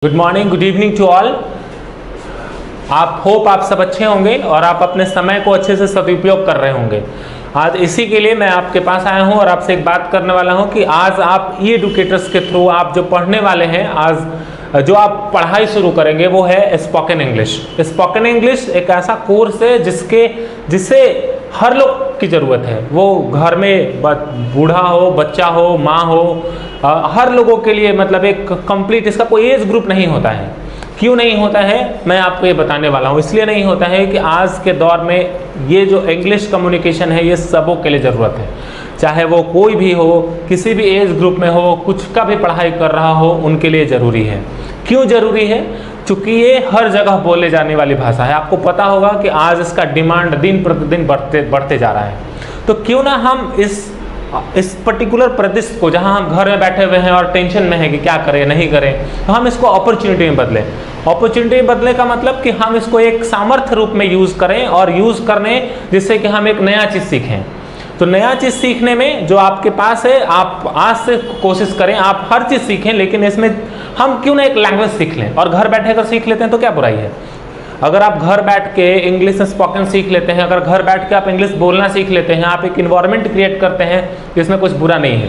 Good morning, good evening to all. आप hope आप सब अच्छे होंगे और आप अपने समय को अच्छे से सदुपयोग कर रहे होंगे। आज इसी के लिए मैं आपके पास आया हूं और आपसे एक बात करने वाला हूं कि आज आप ई एडुकेटर्स के थ्रू आप जो पढ़ने वाले हैं, आज जो आप पढ़ाई शुरू करेंगे वो है स्पोकन इंग्लिश। स्पोकन इंग्लिश एक ऐसा कोर्स है जिसे हर लोग की ज़रूरत है। वो घर में बूढ़ा हो, बच्चा हो, माँ हो, हर लोगों के लिए मतलब एक कंप्लीट, इसका कोई एज ग्रुप नहीं होता है। क्यों नहीं होता है मैं आपको ये बताने वाला हूँ। इसलिए नहीं होता है कि आज के दौर में ये जो इंग्लिश कम्युनिकेशन है ये सबों के लिए ज़रूरत है, चाहे वो कोई भी हो, किसी भी एज ग्रुप में हो, कुछ का भी पढ़ाई कर रहा हो, उनके लिए ज़रूरी है। क्यों ज़रूरी है? क्योंकि ये हर जगह बोले जाने वाली भाषा है। आपको पता होगा कि आज इसका डिमांड दिन प्रतिदिन बढ़ते जा रहा है। तो क्यों ना हम इस पर्टिकुलर प्रदेश को, जहां हम घर में बैठे हुए हैं और टेंशन में हैं कि क्या करें नहीं करें, तो हम इसको अपॉर्चुनिटी में बदलें। अपॉर्चुनिटी में बदले का मतलब कि हम इसको एक सामर्थ्य रूप में यूज़ करें और यूज़ करने जिससे कि हम एक नया चीज़ सीखें। तो नया चीज़ सीखने में जो आपके पास है, आप आज से कोशिश करें, आप हर चीज़ सीखें, लेकिन इसमें हम क्यों ना एक लैंग्वेज सीख लें। और घर बैठे अगर सीख लेते हैं तो क्या बुराई है। अगर आप घर बैठ के इंग्लिश स्पोकन सीख लेते हैं, अगर घर बैठ के आप इंग्लिश बोलना सीख लेते हैं, आप एक इन्वायरमेंट क्रिएट करते हैं, इसमें कुछ बुरा नहीं है,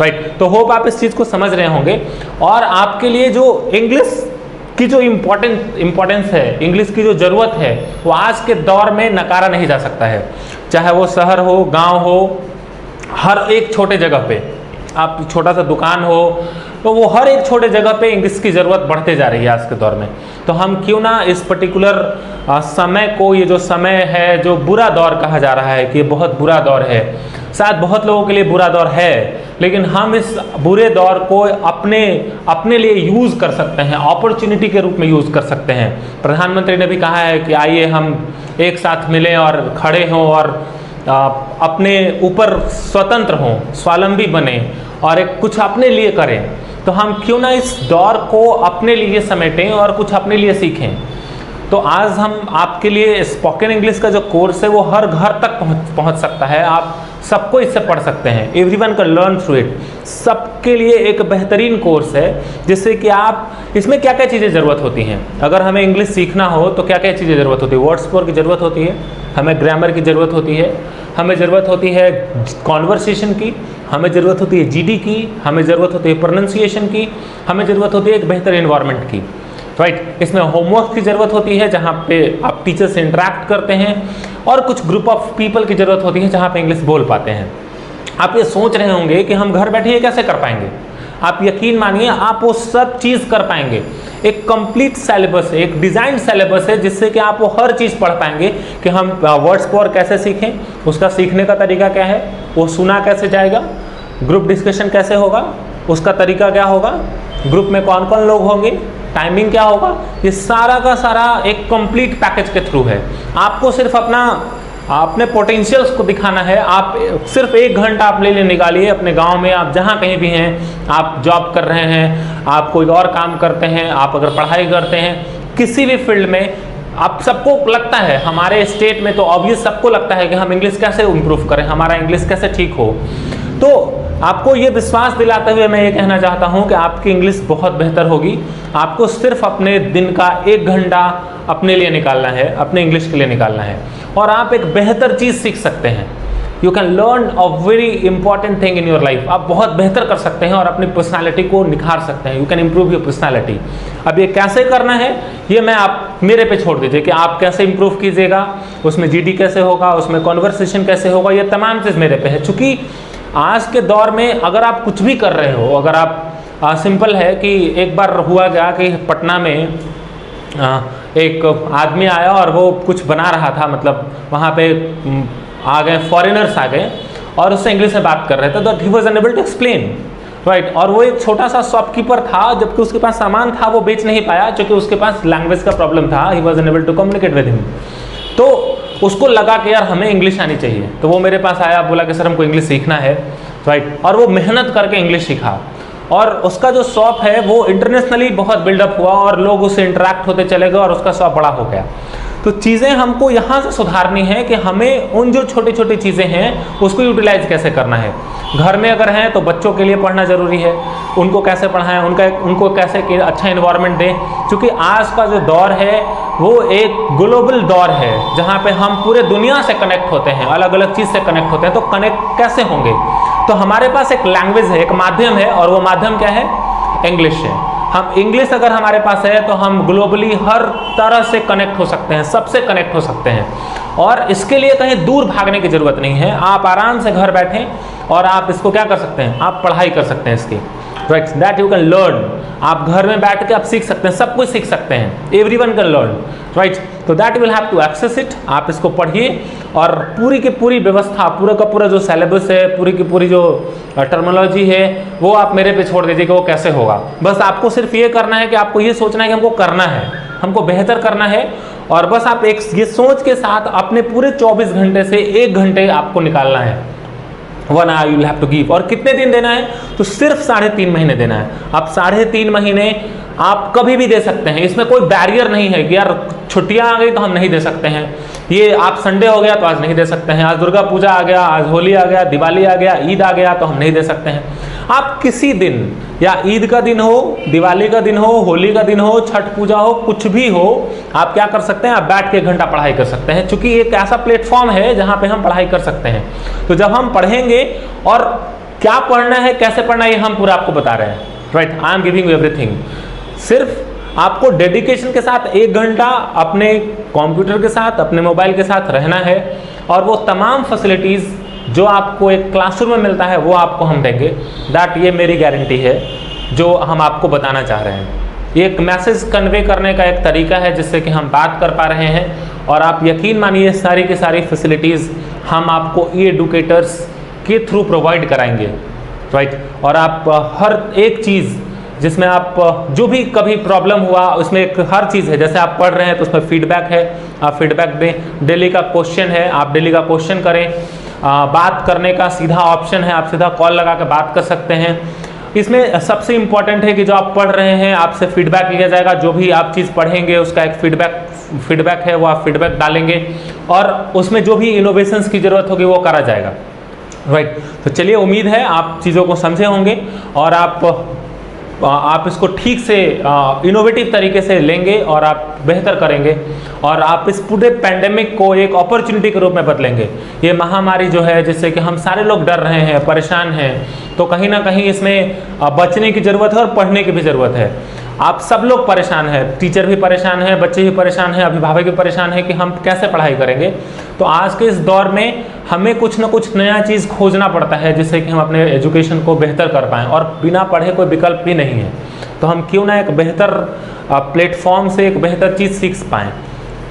राइट। तो होप आप इस चीज़ को समझ रहे होंगे। और आपके लिए जो इंग्लिश की जो इम्पोर्टेंस है, इंग्लिश की जो ज़रूरत है, वो आज के दौर में नकारा नहीं जा सकता है। चाहे वो शहर हो, गांव हो, हर एक छोटे जगह पे, आप छोटा सा दुकान हो, तो वो हर एक छोटे जगह पे इंग्लिश की ज़रूरत बढ़ते जा रही है आज के दौर में। तो हम क्यों ना इस पर्टिकुलर समय को, ये जो समय है, जो बुरा दौर कहा जा रहा है कि ये बहुत बुरा दौर है, शायद बहुत लोगों के लिए बुरा दौर है, लेकिन हम इस बुरे दौर को अपने लिए यूज़ कर सकते हैं, अपॉर्चुनिटी के रूप में यूज़ कर सकते हैं। प्रधानमंत्री ने भी कहा है कि आइए हम एक साथ मिलें और खड़े हों और अपने ऊपर स्वतंत्र हों, स्वावलंबी बने और एक कुछ अपने लिए करें। तो हम क्यों ना इस दौर को अपने लिए समेटें और कुछ अपने लिए सीखें। तो आज हम आपके लिए स्पोकन इंग्लिश का जो कोर्स है वो हर घर तक पहुंच सकता है। आप सबको इससे पढ़ सकते हैं। Everyone can learn through it. सबके लिए एक बेहतरीन कोर्स है, जिससे कि आप, इसमें क्या क्या चीज़ें ज़रूरत होती हैं। अगर हमें इंग्लिश सीखना हो तो क्या क्या चीज़ें ज़रूरत होती है। वर्ड स्कोर की ज़रूरत होती है, हमें ग्रामर की ज़रूरत होती है, हमें ज़रूरत होती है कॉन्वर्सेशन की, हमें ज़रूरत होती है जीडी की, हमें ज़रूरत होती है प्रोनाउंसिएशन की, हमें ज़रूरत होती है एक बेहतर एनवायरनमेंट की, राइट। इसमें होमवर्क की ज़रूरत होती है जहाँ पे आप टीचर से इंटरेक्ट करते हैं, और कुछ ग्रुप ऑफ पीपल की ज़रूरत होती है जहाँ पे इंग्लिश बोल पाते हैं। आप ये सोच रहे होंगे कि हम घर बैठे ये कैसे कर पाएंगे। आप यकीन मानिए, आप वो सब चीज़ कर पाएंगे। एक कंप्लीट सिलेबस है, एक डिज़ाइन सिलेबस है, जिससे कि आप वो हर चीज़ पढ़ पाएंगे कि हम वर्ड स्कोर कैसे सीखें, उसका सीखने का तरीका क्या है, वो सुना कैसे जाएगा, ग्रुप डिस्कशन कैसे होगा, उसका तरीका क्या होगा, ग्रुप में कौन कौन लोग होंगे, टाइमिंग क्या होगा। ये सारा का सारा एक कंप्लीट पैकेज के थ्रू है। आपको सिर्फ अपने पोटेंशियल्स को दिखाना है। आप सिर्फ 1 घंटा आप ले निकालिए अपने गांव में, आप जहां कहीं भी हैं, आप जॉब कर रहे हैं, आप कोई और काम करते हैं, आप अगर पढ़ाई करते हैं, किसी भी फील्ड में, आप सबको लगता है, हमारे स्टेट में तो ऑब्वियस सबको लगता है कि हम इंग्लिश कैसे इम्प्रूव करें, हमारा इंग्लिश कैसे ठीक हो। तो आपको ये विश्वास दिलाते हुए मैं ये कहना चाहता हूँ कि आपकी इंग्लिश बहुत बेहतर होगी। आपको सिर्फ अपने दिन का 1 घंटा अपने लिए निकालना है, अपने इंग्लिश के लिए निकालना है, और आप एक बेहतर चीज़ सीख सकते हैं। You can learn a very important thing in your life. आप बहुत बेहतर कर सकते हैं और अपनी पर्सनालिटी को निखार सकते हैं। You can improve your personality. अब ये कैसे करना है, ये मैं आप मेरे पे छोड़ दीजिए कि आप कैसे इम्प्रूव कीजिएगा, उसमें जीडी कैसे होगा, उसमें कॉन्वर्सेशन कैसे होगा, ये तमाम चीज़ मेरे पे है। चूँकि आज के दौर में अगर आप कुछ भी कर रहे हो, अगर आप सिंपल है कि एक बार हुआ गया कि पटना में एक आदमी आया और वो कुछ बना रहा था, मतलब वहाँ पे आ गए फॉरेनर्स आ गए और उससे इंग्लिश में बात कर रहे थे, तो he was unable to explain, right. और वो एक छोटा सा शॉपकीपर था, जबकि उसके पास सामान था, वो बेच नहीं पाया क्योंकि उसके पास लैंग्वेज का प्रॉब्लम था। He was unable to communicate with him. तो उसको लगा कि यार हमें इंग्लिश आनी चाहिए, तो वो मेरे पास आया, बोला कि सर हमको इंग्लिश सीखना है, राइट। और वो मेहनत करके इंग्लिश सीखा, और उसका जो शॉप है वो इंटरनेशनली बहुत बिल्डअप हुआ और लोग उससे इंटरेक्ट होते चले गए और उसका शॉप बड़ा हो गया। तो चीज़ें हमको यहाँ से सुधारनी है कि हमें उन जो छोटी छोटी चीज़ें हैं उसको यूटिलाइज कैसे करना है। घर में अगर हैं तो बच्चों के लिए पढ़ना ज़रूरी है, उनको कैसे पढ़ाएं, उनको कैसे अच्छा इन्वायरमेंट दें, क्योंकि आज का जो दौर है वो एक ग्लोबल दौर है जहाँ पे हम पूरे दुनिया से कनेक्ट होते हैं, अलग अलग चीज़ से कनेक्ट होते हैं। तो कनेक्ट कैसे होंगे? तो हमारे पास एक लैंग्वेज है, एक माध्यम है, और वो माध्यम क्या है? इंग्लिश है। हम इंग्लिश अगर हमारे पास है तो हम ग्लोबली हर तरह से कनेक्ट हो सकते हैं, सबसे कनेक्ट हो सकते हैं, और इसके लिए कहीं दूर भागने की ज़रूरत नहीं है। आप आराम से घर बैठें और आप इसको क्या कर सकते हैं? आप पढ़ाई कर सकते हैं इसकी, right, that you can learn. आप घर में बैठ के आप सीख सकते हैं, सब कुछ सीख सकते हैं, एवरीवन कैन लर्न, राइट। तो that will have to access it. आप इसको पढ़िए और पूरी की पूरी व्यवस्था, पूरा का पूरा जो सिलेबस है, पूरी की पूरी जो टर्मिनोलॉजी है, वो आप मेरे पे छोड़ दीजिए कि वो कैसे होगा। बस आपको सिर्फ ये करना है कि आपको ये सोचना है कि हमको करना है, हमको बेहतर करना है, और बस आप एक ये सोच के साथ अपने पूरे 24 घंटे से 1 घंटे आपको निकालना है। 1 hour you will have to give। और कितने दिन देना है? तो सिर्फ 3.5 महीने देना है। आप 3.5 महीने आप कभी भी दे सकते हैं, इसमें कोई बैरियर नहीं है कि यार छुट्टियां आ गई तो हम नहीं दे सकते हैं, ये आप संडे हो गया तो आज नहीं दे सकते हैं, आज दुर्गा पूजा आ गया, आज होली आ गया, दिवाली आ गया, ईद आ गया तो हम नहीं दे सकते हैं। आप किसी दिन, या ईद का दिन हो, दिवाली का दिन हो, होली का दिन हो, छठ पूजा हो, कुछ भी हो, आप क्या कर सकते हैं? आप बैठ के 1 घंटा पढ़ाई कर सकते हैं, क्योंकि एक ऐसा प्लेटफॉर्म है जहाँ पे हम पढ़ाई कर सकते हैं। तो जब हम पढ़ेंगे, और क्या पढ़ना है, कैसे पढ़ना है, ये हम पूरा आपको बता रहे हैं, right. I am giving you everything. सिर्फ आपको डेडिकेशन के साथ 1 घंटा अपने कंप्यूटर के साथ, अपने मोबाइल के साथ रहना है, और वो तमाम फैसिलिटीज़ जो आपको एक क्लासरूम में मिलता है वो आपको हम देंगे। दैट ये मेरी गारंटी है जो हम आपको बताना चाह रहे हैं। ये एक मैसेज कन्वे करने का एक तरीका है जिससे कि हम बात कर पा रहे हैं, और आप यकीन मानिए सारी की सारी फैसिलिटीज़ हम आपको ई एडुकेटर्स के थ्रू प्रोवाइड कराएंगे, राइट। और आप हर एक चीज़ जिसमें आप जो भी कभी प्रॉब्लम हुआ उसमें एक हर चीज़ है, जैसे आप पढ़ रहे हैं तो उसमें फीडबैक है, आप फीडबैक दें। डेली का क्वेश्चन है, आप डेली का क्वेश्चन करें। बात करने का सीधा ऑप्शन है, आप सीधा कॉल लगा के बात कर सकते हैं। इसमें सबसे इम्पॉर्टेंट है कि जो आप पढ़ रहे हैं आपसे फीडबैक लिया जाएगा, जो भी आप चीज़ पढ़ेंगे उसका एक फीडबैक है, वो आप फीडबैक डालेंगे, और उसमें जो भी इनोवेशंस की ज़रूरत होगी वो करा जाएगा, राइट। तो चलिए, उम्मीद है आप चीज़ों को समझे होंगे और आप इसको ठीक से इनोवेटिव तरीके से लेंगे और आप बेहतर करेंगे, और आप इस पूरे पैंडेमिक को एक अपॉर्चुनिटी के रूप में बदलेंगे। ये महामारी जो है जिससे कि हम सारे लोग डर रहे हैं, परेशान हैं, तो कहीं ना कहीं इसमें बचने की ज़रूरत है और पढ़ने की भी ज़रूरत है। आप सब लोग परेशान हैं, टीचर भी परेशान है, बच्चे भी परेशान हैं, अभिभावक भी परेशान है कि हम कैसे पढ़ाई करेंगे। तो आज के इस दौर में हमें कुछ ना कुछ नया चीज़ खोजना पड़ता है जिससे कि हम अपने एजुकेशन को बेहतर कर पाएँ, और बिना पढ़े कोई विकल्प भी नहीं है। तो हम क्यों ना एक बेहतर प्लेटफॉर्म से एक बेहतर चीज़ सीख पाएँ,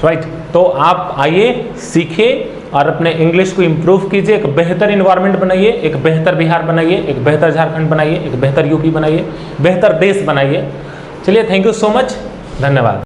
राइट। तो आप आइए, सीखिए और अपने इंग्लिश को इम्प्रूव कीजिए, एक बेहतर इन्वायरमेंट बनाइए, एक बेहतर बिहार बनाइए, एक बेहतर झारखंड बनाइए, एक बेहतर यूपी बनाइए, बेहतर देश बनाइए। चलिए, थैंक यू सो मच, धन्यवाद।